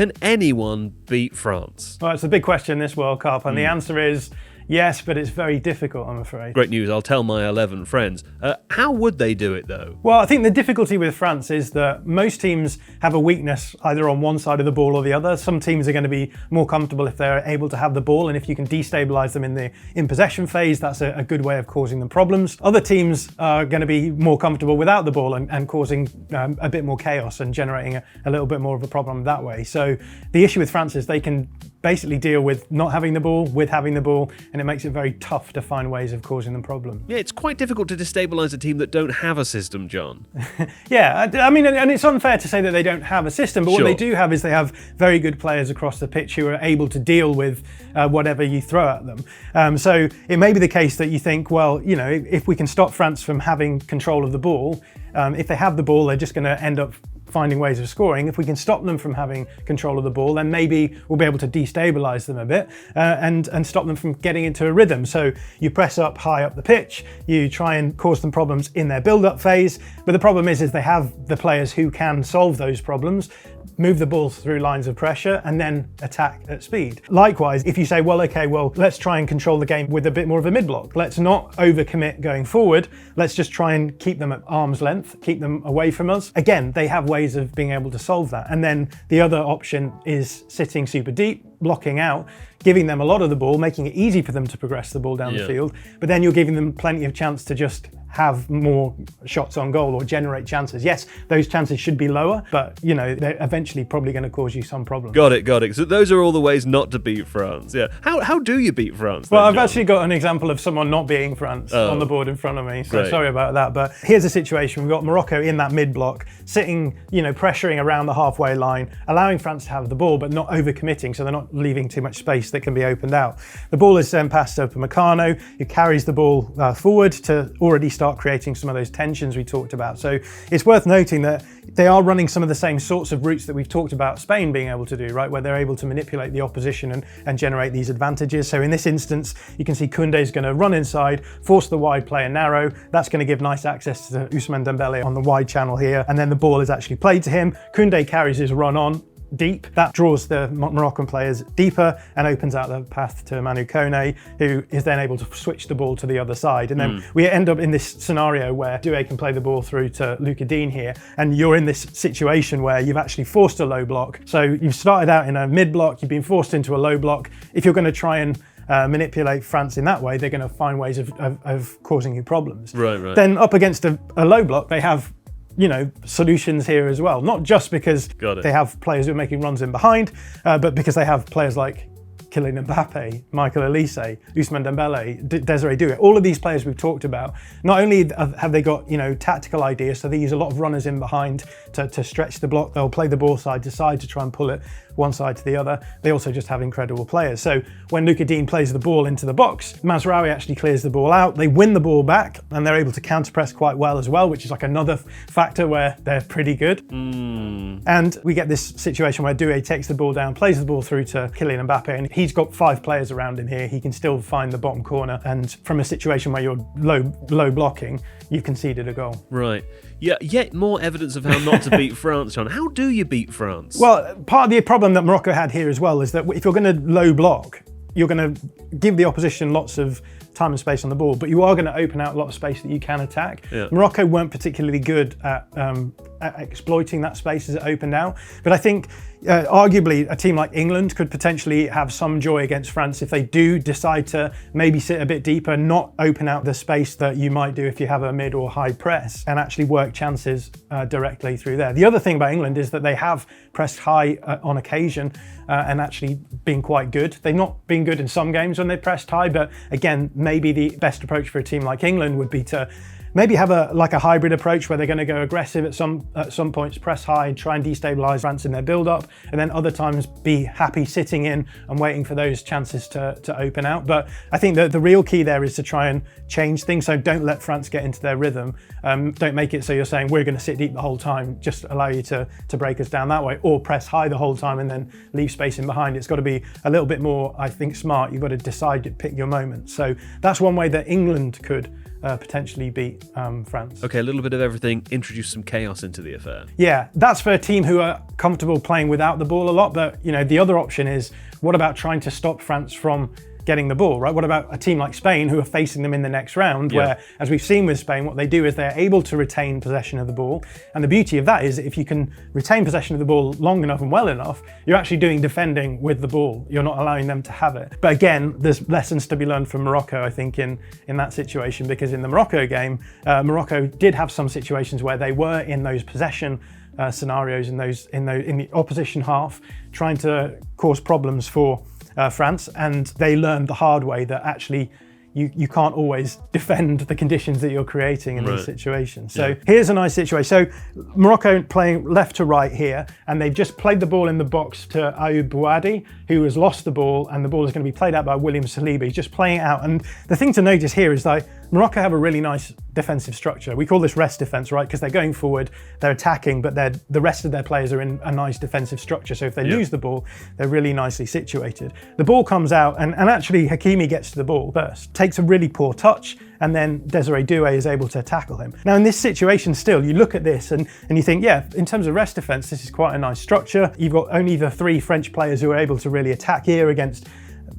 Can anyone beat France? Well, it's a big question this World Cup, and the answer is yes, but it's very difficult, I'm afraid. Great news, I'll tell my 11 friends. How would they do it, though? Well, I think the difficulty with France is that most teams have a weakness either on one side of the ball or the other. Some teams are going to be more comfortable if they're able to have the ball, and if you can destabilise them in possession phase, that's a good way of causing them problems. Other teams are going to be more comfortable without the ball and causing a bit more chaos and generating a little bit more of a problem that way. So the issue with France is they can basically deal with not having the ball, with having the ball, and it makes it very tough to find ways of causing them problems. Yeah, it's quite difficult to destabilise a team that don't have a system, Jon. Yeah, I mean, and it's unfair to say that they don't have a system, but Sure. what they do have is they have very good players across the pitch who are able to deal with whatever you throw at them. So it may be the case that you think, well, you know, if we can stop France from having control of the ball, if they have the ball, they're just going to end up finding ways of scoring. If we can stop them from having control of the ball, then maybe we'll be able to destabilise them a bit and stop them from getting into a rhythm. So you press up high up the pitch, you try and cause them problems in their build-up phase, but the problem is they have the players who can solve those problems, move the ball through lines of pressure, and then attack at speed. Likewise, if you say, well, okay, well, let's try and control the game with a bit more of a mid-block. Let's not overcommit going forward. Let's just try and keep them at arm's length, keep them away from us. Again, they have ways of being able to solve that. And then the other option is sitting super deep, blocking out, giving them a lot of the ball, making it easy for them to progress the ball down the field. But then you're giving them plenty of chance to just have more shots on goal or generate chances. Yes, those chances should be lower, but you know, they're eventually probably going to cause you some problems. Got it. So those are all the ways not to beat France. Yeah. How do you beat France? Well, then, I've Jon? actually got an example of someone not beating France on the board in front of me, so sorry about that. But here's a situation. We've got Morocco in that mid-block, sitting, you know, pressuring around the halfway line, allowing France to have the ball, but not overcommitting, so they're not leaving too much space that can be opened out. The ball is then passed to Upamecano, who carries the ball forward to already start creating some of those tensions we talked about. So it's worth noting that they are running some of the same sorts of routes that we've talked about Spain being able to do, right? Where they're able to manipulate the opposition and generate these advantages. So in this instance, you can see Koundé is going to run inside, force the wide player narrow. That's going to give nice access to Ousmane Dembele on the wide channel here. And then the ball is actually played to him. Koundé carries his run on deep. That draws the Moroccan players deeper and opens out the path to Manu Kone, who is then able to switch the ball to the other side. And then we end up in this scenario where Doué can play the ball through to Lucas Digne here, and you're in this situation where you've actually forced a low block. So you've started out in a mid block, you've been forced into a low block. If you're going to try and manipulate France in that way, they're going to find ways of causing you problems. Right. Then up against a low block, they have, you know, solutions here as well. Not just because they have players who are making runs in behind, but because they have players like Kylian Mbappe, Michael Olise, Ousmane Dembele, Desiré Doué. All of these players we've talked about, not only have they got, you know, tactical ideas, so they use a lot of runners in behind to stretch the block. They'll play the ball side to side to try and pull it one side to the other. They also just have incredible players. So when Lucas Digne plays the ball into the box, Mazraoui actually clears the ball out. They win the ball back, and they're able to counter press quite well as well, which is like another factor where they're pretty good. And we get this situation where Doué takes the ball down, plays the ball through to Kylian Mbappe, and he's got 5 players around him here. He can still find the bottom corner, and from a situation where you're low blocking, you've conceded a goal. Right. Yeah, yet more evidence of how not to beat France, Jon. How do you beat France? Well, part of the problem that Morocco had here as well is that if you're going to low block, you're going to give the opposition lots of time and space on the ball, but you are going to open out a lot of space that you can attack. Yeah. Morocco weren't particularly good at exploiting that space as it opened out, but I think arguably a team like England could potentially have some joy against France if they do decide to maybe sit a bit deeper, not open out the space that you might do if you have a mid or high press, and actually work chances directly through there. The other thing about England is that they have pressed high on occasion and actually been quite good. They've not been good in some games when they pressed high, but again, maybe the best approach for a team like England would be to maybe have a hybrid approach where they're going to go aggressive at some points, press high, try and destabilise France in their build-up, and then other times be happy sitting in and waiting for those chances to open out. But I think that the real key there is to try and change things. So don't let France get into their rhythm. Don't make it so you're saying we're going to sit deep the whole time, just allow you to break us down that way, or press high the whole time and then leave space in behind. It's got to be a little bit more, I think, smart. You've got to decide to pick your moment. So that's one way that England could potentially beat France. Okay, a little bit of everything, introduce some chaos into the affair. Yeah, that's for a team who are comfortable playing without the ball a lot, but the other option is, what about trying to stop France from getting the ball, right? What about a team like Spain who are facing them in the next round, where, as we've seen with Spain, what they do is they're able to retain possession of the ball. And the beauty of that is that if you can retain possession of the ball long enough and well enough, you're actually doing defending with the ball. You're not allowing them to have it. But again, there's lessons to be learned from Morocco, I think, in that situation, because in the Morocco game, Morocco did have some situations where they were in those possession scenarios in the opposition half, trying to cause problems for France, and they learned the hard way that actually you can't always defend the conditions that you're creating in these situations. So here's a nice situation. So Morocco playing left to right here, and they've just played the ball in the box to Ayoub Bouadi, who has lost the ball, and the ball is going to be played out by William Saliba. He's just playing it out. And the thing to notice here is that Morocco have a really nice defensive structure. We call this rest defense, right? Because they're going forward, they're attacking, but the rest of their players are in a nice defensive structure. So if they lose the ball, they're really nicely situated. The ball comes out, and actually Hakimi gets to the ball first, takes a really poor touch, and then Desiree Doué is able to tackle him. Now in this situation still, you look at this and you think, yeah, in terms of rest defense, this is quite a nice structure. You've got only the 3 French players who are able to really attack here against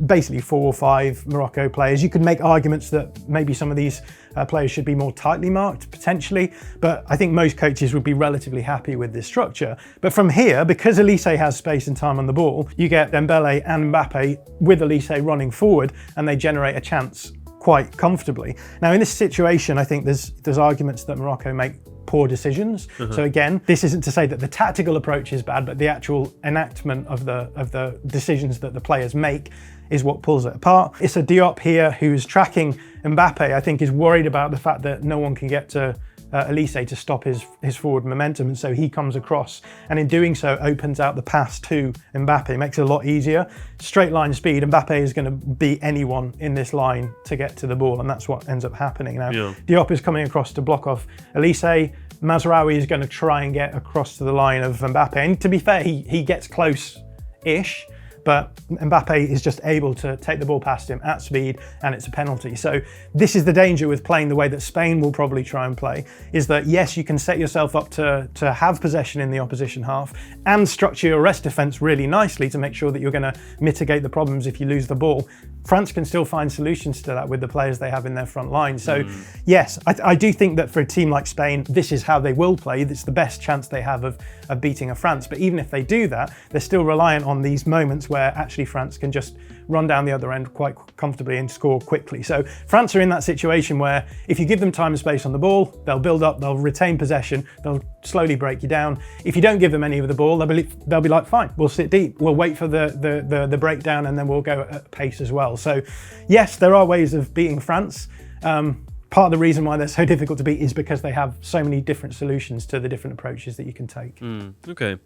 basically 4 or 5 Morocco players. You could make arguments that maybe some of these players should be more tightly marked, potentially, but I think most coaches would be relatively happy with this structure. But from here, because Elise has space and time on the ball, you get Dembele and Mbappe with Elise running forward, and they generate a chance quite comfortably. Now in this situation, I think there's arguments that Morocco make poor decisions. So again, this isn't to say that the tactical approach is bad, but the actual enactment of the decisions that the players make is what pulls it apart. Issa Diop here, who's tracking Mbappe, I think is worried about the fact that no one can get to Elise to stop his forward momentum, and so he comes across, and in doing so opens out the pass to Mbappe. Makes it a lot easier. Straight line speed, Mbappe is going to beat anyone in this line to get to the ball, and that's what ends up happening. Now Diop is coming across to block off Elise. Mazraoui is going to try and get across to the line of Mbappe, and to be fair, he gets close-ish, but Mbappe is just able to take the ball past him at speed, and it's a penalty. So this is the danger with playing the way that Spain will probably try and play, is that yes, you can set yourself up to have possession in the opposition half and structure your rest defense really nicely to make sure that you're going to mitigate the problems if you lose the ball. France can still find solutions to that with the players they have in their front line. So yes, I do think that for a team like Spain, this is how they will play. It's the best chance they have of beating a France. But even if they do that, they're still reliant on these moments where actually France can just run down the other end quite comfortably and score quickly. So France are in that situation where if you give them time and space on the ball, they'll build up, they'll retain possession, they'll slowly break you down. If you don't give them any of the ball, they'll be like, fine, we'll sit deep, we'll wait for the breakdown, and then we'll go at pace as well. So yes, there are ways of beating France. Part of the reason why they're so difficult to beat is because they have so many different solutions to the different approaches that you can take. Okay.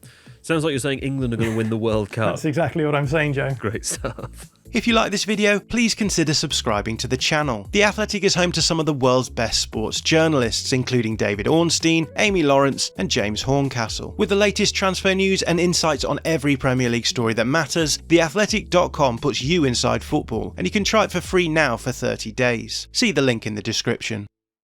Sounds like you're saying England are going to win the World Cup. That's exactly what I'm saying, Joe. Great stuff. If you like this video, please consider subscribing to the channel. The Athletic is home to some of the world's best sports journalists, including David Ornstein, Amy Lawrence, and James Horncastle. With the latest transfer news and insights on every Premier League story that matters, theathletic.com puts you inside football, and you can try it for free now for 30 days. See the link in the description.